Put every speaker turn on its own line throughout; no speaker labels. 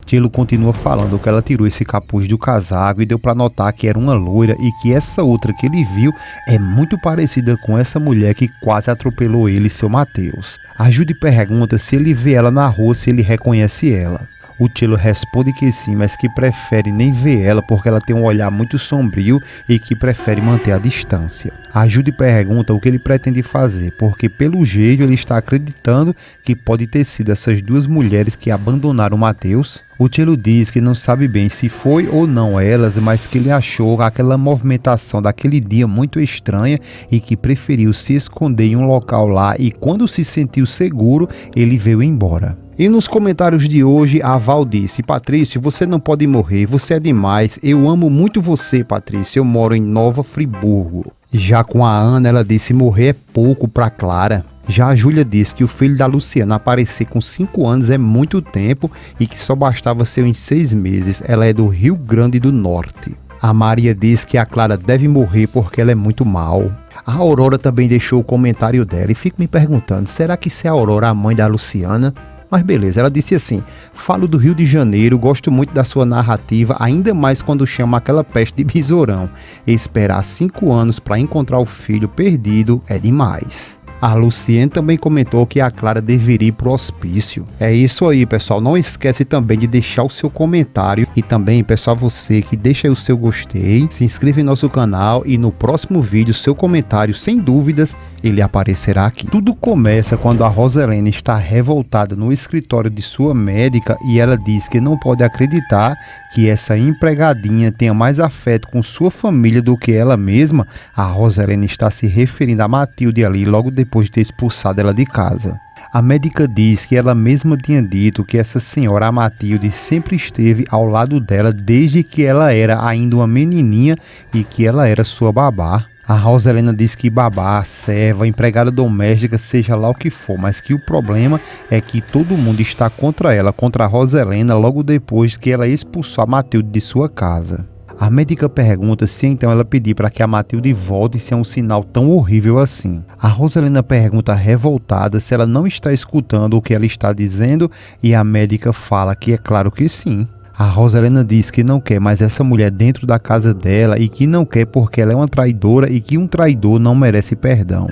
Tilo continua falando que ela tirou esse capuz do casaco e deu para notar que era uma loira e que essa outra que ele viu é muito parecida com essa mulher que quase atropelou ele, seu Matheus. A Judy pergunta se ele vê ela na rua, se ele reconhece ela. O Tilo responde que sim, mas que prefere nem ver ela porque ela tem um olhar muito sombrio e que prefere manter a distância. A Judy pergunta o que ele pretende fazer, porque pelo jeito ele está acreditando que pode ter sido essas duas mulheres que abandonaram Matheus. O Tilo diz que não sabe bem se foi ou não elas, mas que ele achou aquela movimentação daquele dia muito estranha e que preferiu se esconder em um local lá e quando se sentiu seguro, ele veio embora. E nos comentários de hoje, a Val disse: Patrício, você não pode morrer, você é demais, eu amo muito você, Patrício, eu moro em Nova Friburgo. Já com a Ana, ela disse: morrer é pouco pra Clara. Já a Júlia disse que o filho da Luciana aparecer com 5 anos é muito tempo e que só bastava ser em 6 meses, ela é do Rio Grande do Norte. A Maria disse que a Clara deve morrer porque ela é muito mal. A Aurora também deixou o comentário dela e fico me perguntando, será que se é a Aurora a mãe da Luciana? Mas beleza, ela disse assim: falo do Rio de Janeiro, gosto muito da sua narrativa, ainda mais quando chama aquela peste de besourão. Esperar 5 anos para encontrar o filho perdido é demais. A Luciene também comentou que a Clara deveria ir pro hospício. É isso aí, pessoal. Não esquece também de deixar o seu comentário e também, pessoal, você que deixa aí o seu gostei, se inscreva em nosso canal e no próximo vídeo seu comentário, sem dúvidas, ele aparecerá aqui. Tudo começa quando a Roselene está revoltada no escritório de sua médica e ela diz que não pode acreditar que essa empregadinha tenha mais afeto com sua família do que ela mesma. A Roselene está se referindo a Matilde ali logo depois de ter expulsado ela de casa. A médica diz que ela mesma tinha dito que essa senhora, a Matilde, sempre esteve ao lado dela desde que ela era ainda uma menininha e que ela era sua babá. A Roselena diz que babá, serva, empregada doméstica, seja lá o que for, mas que o problema é que todo mundo está contra ela, contra a Roselena, logo depois que ela expulsou a Matilde de sua casa. A médica pergunta se então ela pedir para que a Matilde volte se é um sinal tão horrível assim. A Roselena pergunta revoltada se ela não está escutando o que ela está dizendo e a médica fala que é claro que sim. A Roselena diz que não quer mais essa mulher dentro da casa dela e que não quer porque ela é uma traidora e que um traidor não merece perdão.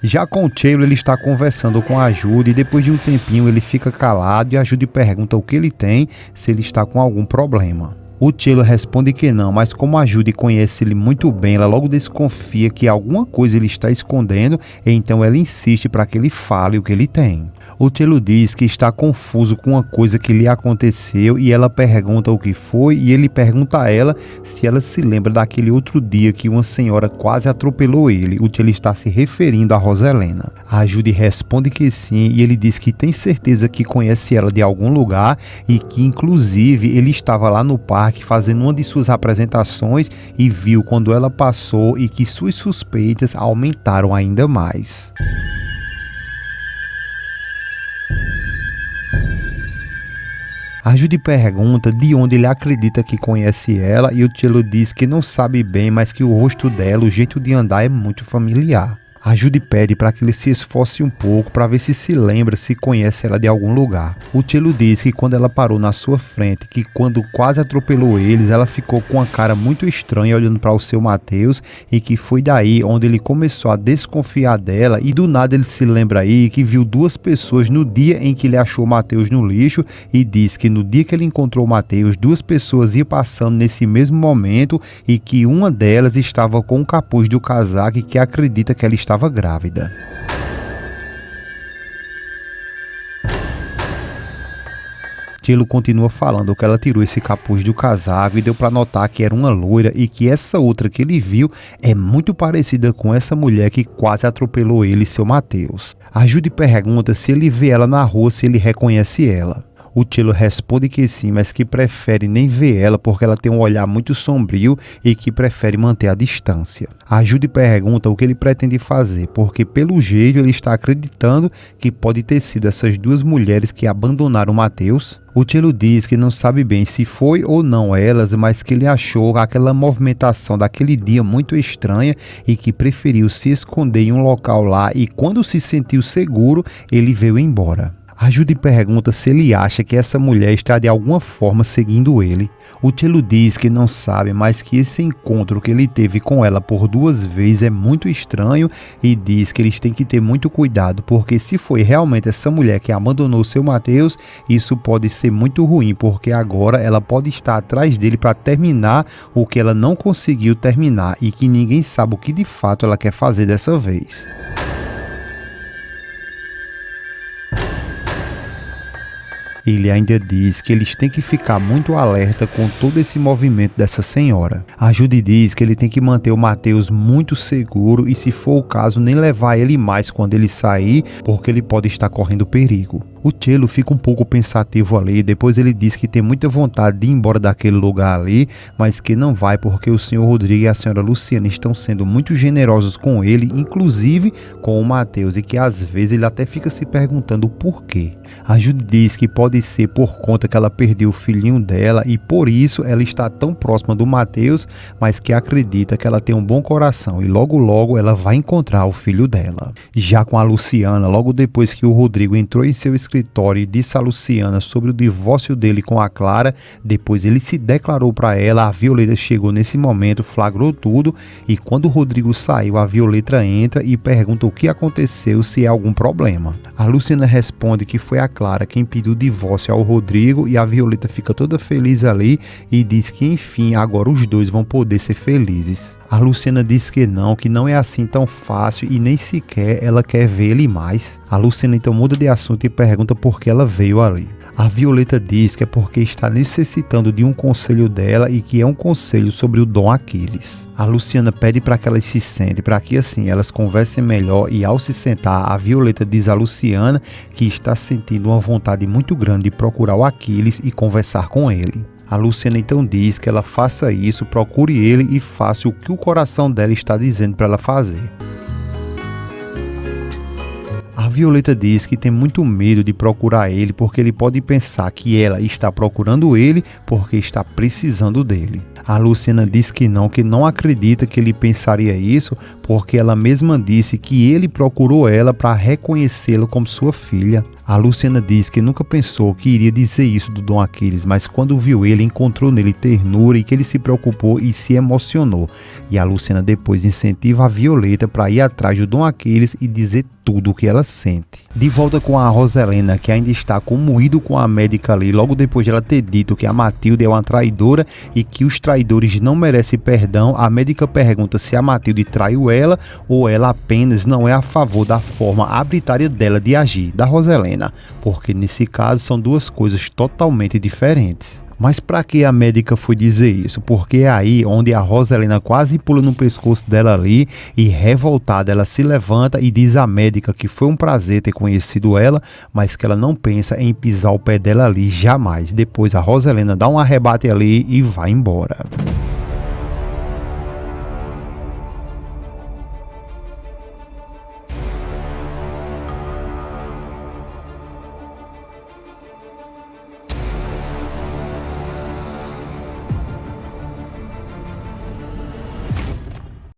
Já com o Tilo, ele está conversando com a Judy e depois de um tempinho ele fica calado e a Judy pergunta o que ele tem, se ele está com algum problema. O Tilo responde que não, mas como a Judy conhece ele muito bem, ela logo desconfia que alguma coisa ele está escondendo, então ela insiste para que ele fale o que ele tem. O Tilo diz que está confuso com uma coisa que lhe aconteceu e ela pergunta o que foi e ele pergunta a ela se ela se lembra daquele outro dia que uma senhora quase atropelou ele. O Tilo está se referindo a Roselena. A Judy responde que sim e ele diz que tem certeza que conhece ela de algum lugar e que inclusive ele estava lá no parque fazendo uma de suas apresentações e viu quando ela passou e que suas suspeitas aumentaram ainda mais. A Judy pergunta de onde ele acredita que conhece ela e o Tilo diz que não sabe bem, mas que o rosto dela, o jeito de andar é muito familiar. A Judy pede para que ele se esforce um pouco para ver se lembra, se conhece ela de algum lugar. O Tilo diz que quando ela parou na sua frente, que quando quase atropelou eles, ela ficou com uma cara muito estranha olhando para o seu Matheus e que foi daí onde ele começou a desconfiar dela e do nada ele se lembra aí que viu 2 pessoas no dia em que ele achou o Matheus no lixo e diz que no dia que ele encontrou o Matheus, 2 pessoas iam passando nesse mesmo momento e que uma delas estava com o capuz do casaco e que acredita que ela estava grávida. Tilo continua falando que ela tirou esse capuz do casaco e deu para notar que era uma loira e que essa outra que ele viu é muito parecida com essa mulher que quase atropelou ele, seu Matheus. A Judy pergunta se ele vê ela na rua, se ele reconhece ela. O Tchelo responde que sim, mas que prefere nem ver ela porque ela tem um olhar muito sombrio e que prefere manter a distância. A Judy pergunta o que ele pretende fazer, porque pelo jeito ele está acreditando que pode ter sido essas duas mulheres que abandonaram Mateus. O Tchelo diz que não sabe bem se foi ou não elas, mas que ele achou aquela movimentação daquele dia muito estranha e que preferiu se esconder em um local lá, e quando se sentiu seguro, ele veio embora. A Judy pergunta se ele acha que essa mulher está de alguma forma seguindo ele. O Tchelo diz que não sabe, mas que esse encontro que ele teve com ela por 2 vezes é muito estranho e diz que eles têm que ter muito cuidado, porque se foi realmente essa mulher que abandonou seu Mateus, isso pode ser muito ruim, porque agora ela pode estar atrás dele para terminar o que ela não conseguiu terminar e que ninguém sabe o que de fato ela quer fazer dessa vez. Ele ainda diz que eles têm que ficar muito alerta com todo esse movimento dessa senhora. A Judy diz que ele tem que manter o Mateus muito seguro e, se for o caso, nem levar ele mais quando ele sair, porque ele pode estar correndo perigo. O Tchelo fica um pouco pensativo ali, depois ele diz que tem muita vontade de ir embora daquele lugar ali, mas que não vai porque o Sr. Rodrigo e a Sra. Luciana estão sendo muito generosos com ele, inclusive com o Mateus, e que às vezes ele até fica se perguntando o porquê. A Judy diz que pode ser por conta que ela perdeu o filhinho dela e por isso ela está tão próxima do Mateus, mas que acredita que ela tem um bom coração e logo logo ela vai encontrar o filho dela. Já com a Luciana, logo depois que o Rodrigo entrou em seu escritório e disse a Luciana sobre o divórcio dele com a Clara, depois ele se declarou para ela, a Violeta chegou nesse momento, flagrou tudo, e quando o Rodrigo saiu, a Violeta entra e pergunta o que aconteceu, se há algum problema. A Luciana responde que foi a Clara quem pediu o divórcio ao Rodrigo e a Violeta fica toda feliz ali e diz que enfim agora os dois vão poder ser felizes. A Luciana diz que não é assim tão fácil e nem sequer ela quer ver ele mais. A Luciana então muda de assunto e pergunta por que ela veio ali. A Violeta diz que é porque está necessitando de um conselho dela e que é um conselho sobre o Dom Aquiles. A Luciana pede para que elas se sentem, para que assim elas conversem melhor, e ao se sentar, a Violeta diz a Luciana que está sentindo uma vontade muito grande de procurar o Aquiles e conversar com ele. A Luciana então diz que ela faça isso, procure ele e faça o que o coração dela está dizendo para ela fazer. A Violeta diz que tem muito medo de procurar ele porque ele pode pensar que ela está procurando ele porque está precisando dele. A Luciana diz que não acredita que ele pensaria isso porque ela mesma disse que ele procurou ela para reconhecê-la como sua filha. A Luciana diz que nunca pensou que iria dizer isso do Dom Aquiles, mas quando viu ele, encontrou nele ternura e que ele se preocupou e se emocionou. E a Luciana depois incentiva a Violeta para ir atrás do Dom Aquiles e dizer tudo o que ela sente. De volta com a Roselena, que ainda está comoído com a médica ali, logo depois de ela ter dito que a Matilde é uma traidora e que os traidores não merecem perdão, a médica pergunta se a Matilde traiu ela ou ela apenas não é a favor da forma arbitrária dela de agir, da Roselena, porque nesse caso são duas coisas totalmente diferentes. Mas para que a médica foi dizer isso? Porque é aí onde a Roselena quase pula no pescoço dela ali e, revoltada, ela se levanta e diz à médica que foi um prazer ter conhecido ela, mas que ela não pensa em pisar o pé dela ali jamais. Depois a Roselena dá um arrebate ali e vai embora.